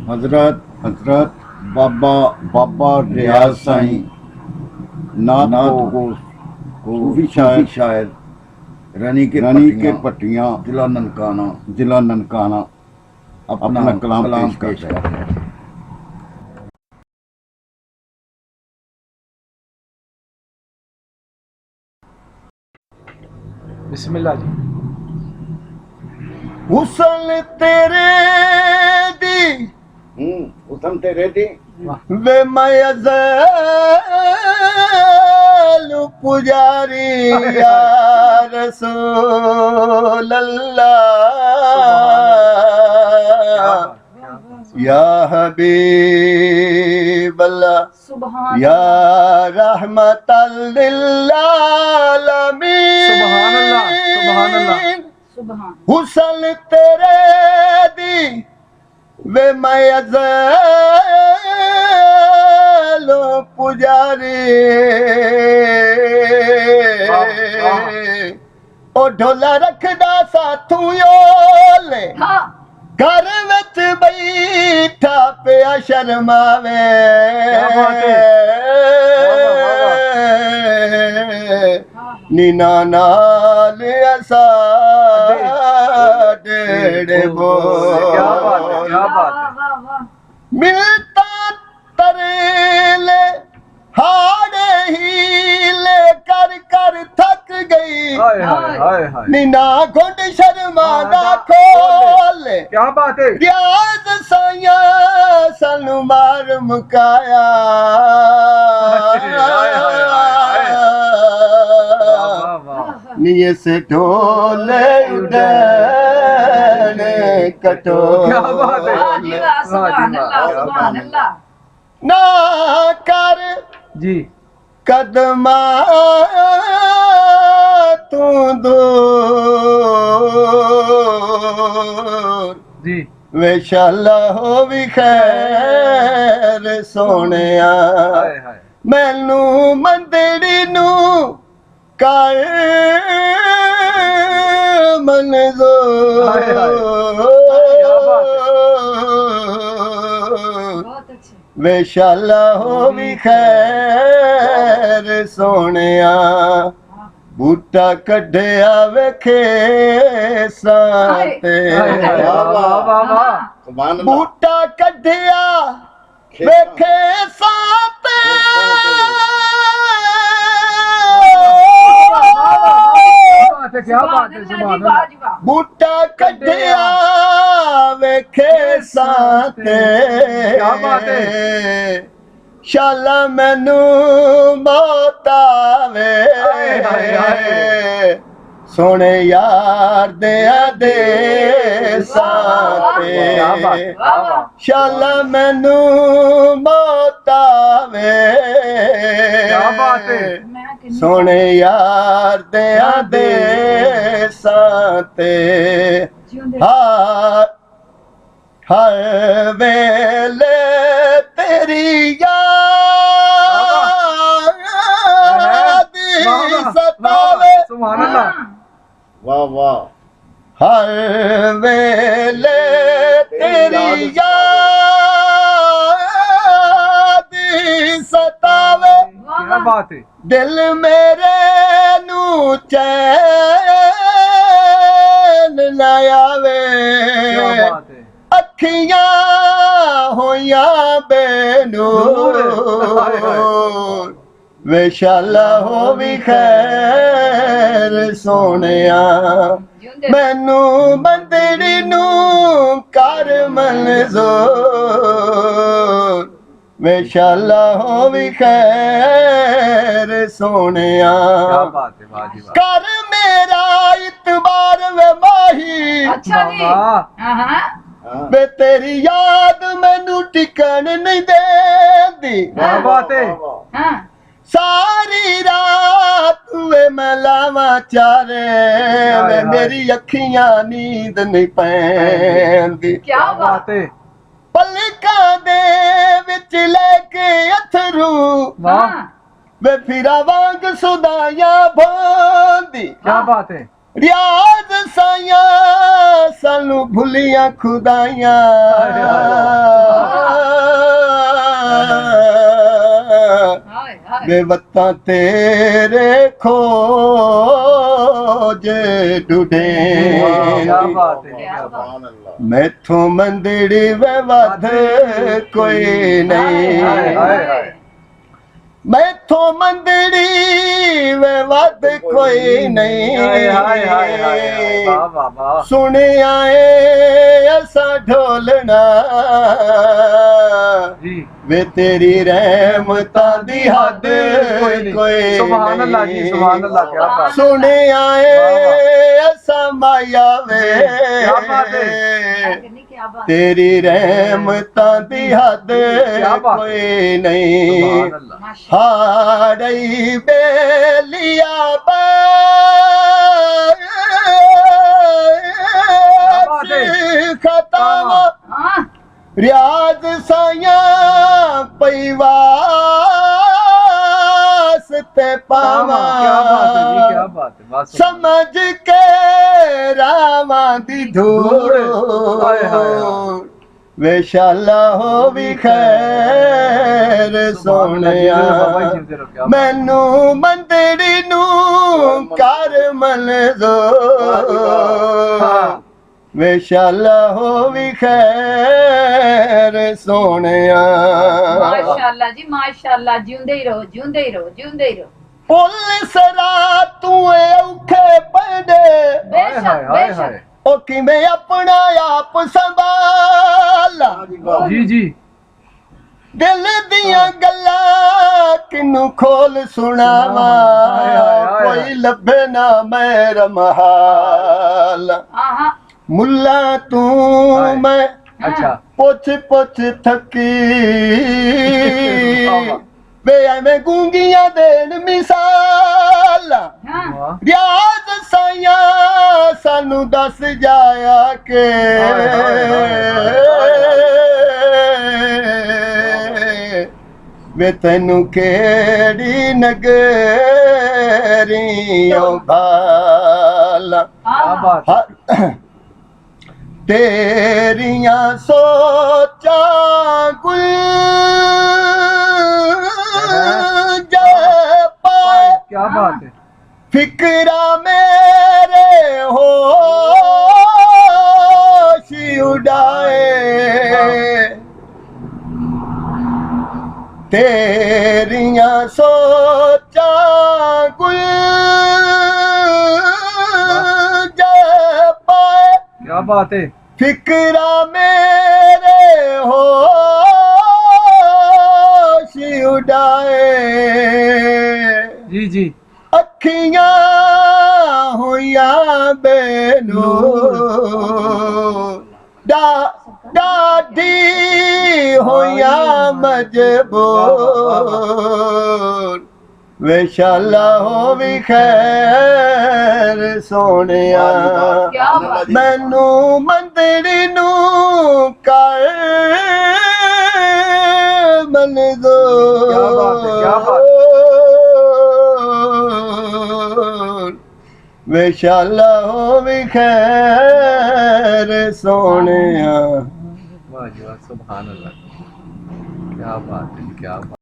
हजरत हजरत बाबा बाबा रियाज साईं नाथ को सूफी शायर रनी के पट्टियाँ जिला ननकाना अपना कलाम पेश कर रहे हैं। बिस्मिल्लाह जी। हुसन तेरे दी हुसन तेरे दी वे मैं अज़ल पुजारी या रसूल अल्लाह या हबीब अल्लाह या रहमतल लिल आलमीन। सुभान अल्लाह। हुसन तेरे दी वे मैं अज़ल पुजारी ओ ढोला रखदा साथू ओले घर विच बैठा पिया शर्मावे नीना नाल असा डेड़े क्या बात है। मिलता तरेले हाड़े हीले कर कर थक गई नीना घुंड शर्मा दा खोले। क्या बात है। रियाज साया सानू मार मुकाया निये से ढोले उड़ने कटो। क्या बात है। ना कर जी कदमा तू दूर जी वेशाला हो भी खैर सोनिया मैनू मंदड़ी नू कर मंजूर वेशाला हो भी खैर सोनिया बूटा कढ़िया वेखे साते बूटा कढ़िया वेखे साते क्या बात है। सुभान अल्लाह। बूटा कढ़िया वेखे साते क्या बात है। शाला मैनू मौत आवे सोने यार दे साथे शाला मैनू मौत आवे सोने यार दे साथे हर वेले तेरी याद सतावे। सुभान अल्लाह। वाह वाह। हर वेले तेरी याद सतावे। क्या बात है। दिल मेरे नू चैन न आवे अखियां होया बेनूर वेशाला हो भी खैर सोनिया मैनू मंदड़ी नू कर मंजूर वेशाला हो भी खैर सोनिया कर मेरा इतबार वे माही। अच्छा जी। वे तेरी याद मैनू टिकन नहीं देती। क्या बात है। सारी रात वे मैं लावा चारे वे मेरी अखियां नींद नहीं पैंदी। क्या बात है। पलकां दे विच लेके अथरू वे फिरा वांग सुदाया भोंदी। क्या बात है। रियाज साया सानू भुलिया खुदाइया ਵੇ ਵੱਤਾਂ ਤੇਰੇ ਖੋਜੇ ਡੁੱਡੇ क्या बात है ਮੈਥੋਂ ਮੰਦੜੀ ਵੇ ਵੱਧ ਕੋਈ ਨਹੀਂ ਮੈਥੋਂ ਮੰਦੜੀ ਵੇ ਵੱਧ ਕੋਈ ਨਹੀਂ वाह वाह वाह ਸੁਣਿਆ ਏ ਅਸਾਂ ਢੋਲਣਾ जी ਵੇ ਤੇਰੀ ਰਹਿਮਤਾਂ ਦੀ ਹੱਦ ਕੋਈ सुभान अल्लाह जी सुभान अल्लाह क्या बात ਸੁਣਿਆ ਏ ਅਸਾਂ ਮਾਇਆ ਵੇ क्या बात है ਤੇਰੀ ਰਹਿਮਤਾਂ ਦੀ ਹੱਦ ਬਾਤ ਕੋਈ ਨਹੀਂ सुभान अल्लाह ਹਾੜਈ ਬੇਲੀਆ ਬਾਤ ਹੈ। ਖਤਮ ਰਿਆਜ਼ ਸਾਇਆ ਪਈਵਾਸ ਤੇ ਪਾਵਾਂ क्या बात है जी क्या बात है वाह ਸਮਝ ਕੇ ਰਾਵਾਂ ਦੀ ਧੂੜ ਹਾਏ ਹਾਏ। ਵੇ ਸ਼ਾਲਾ ਹੋ ਵੀ ਖੈਰ ਸੋਹਣਿਆ बाबा जी दे रो क्या ਮੈਨੂੰ ਮੰਦੜੀ ਨੂੰ ਕਰ ਮਨਜ਼ੂਰ ਵੇ ਸ਼ਾਲਾ ਹੋ ਵੀ ਖੈਰ ਸੋਹਣਿਆ ਮਾਸ਼ਾਅੱਲਾ ਜੀ ਮਾਸ਼ਾਅੱਲਾ ਜਿਉਂਦੇ ਹੀ ਰਹੋ ਜਿਉਂਦੇ ਹੀ ਰਹੋ ਜਿਉਂਦੇ ਹੀ ਰਹੋ ਪੁਲਿਸ ਰਾਤ ਤੂੰ ਔਖੇ ਪੈਂਦੇ हाय ਬੇਸ਼ੱਕ हाय हाय ਬੇਸ਼ੱਕ ਉਹ ਕਿਵੇਂ ਆਪਣਾ ਆਪ ਸੰਭਾਲਾ जी जी ਦਿਲ ਦੀਆਂ ਗੱਲਾਂ ਕਿਨੂੰ ਖੋਲ ਸੁਣਾਵਾਂ ਹਾਏ ਹਾਏ ਹਾਏ। ਕੋਈ ਲੱਭੇ ਨਾ ਮੇਰਾ ਮਹਾਲ ਆਹਾਂ ਮੁੱਲਾ ਤੂੰ ਹਾਏ। ਮੈਂ अच्छा ਪੁੱਛ ਪੁੱਛ ਥੱਕੀ ਆਹਾ। ਵੇ ਐਵੇਂ ਗੂੰਗੀਆਂ ਦੇਣ ਮਿਸਾਲਾਂ ਹਾਂ वाह ਰਿਆਜ਼ ਸਾਇਆ ਸਾਨੂੰ ਦੱਸ ਜਾਇਆ ਕਿ ਵੇ ਤੈਨੂੰ ਕਿਹੜੀ ਨਗਰੀਓਂ ਭਾਲਾ क्या बात है ਤੇਰੀਆਂ ਸੋਚਾਂ ਗੁਲ ਜੇ ਪਾਏ क्या बात है ਫਿਕਰਾ ਮੇਰੇ ਹੋਸ਼ ਉਡਾਏ ਤੇਰੀਆਂ ਸੋਚਾਂ ਗੁਲ ਜੇ ਪਾਏ क्या बात है ਫਿਕਰਾ ਮੇਰੇ ਹੋਸ਼ ਉਡਾਏ जी जी ਅੱਖੀਆਂ ਹੋਈਆਂ ਬੇਨੂਰ ਡਾਢੀ ਹੋਈਆਂ ਮਜਬੂਰ ਵੇ ਸ਼ਾਲਾ ਹੋ ਵੀ ਖੈਰ ਸੋਹਣਿਆ ਕਿਆ ਬਾਤ। ਮੈਨੂੰ ਮੰਦੜੀ ਨੂੰ ਕਰ ਮਨਜ਼ੂਰ ਕਿਆ ਬਾਤ ਹੈ, ਕਿਆ ਬਾਤ। ਵੇ ਸ਼ਾਲਾ ਹੋ ਵੀ ਖੈਰ ਸੋਹਣਿਆ वाह जी वाह सुभान अल्लाह क्या बात है क्या बात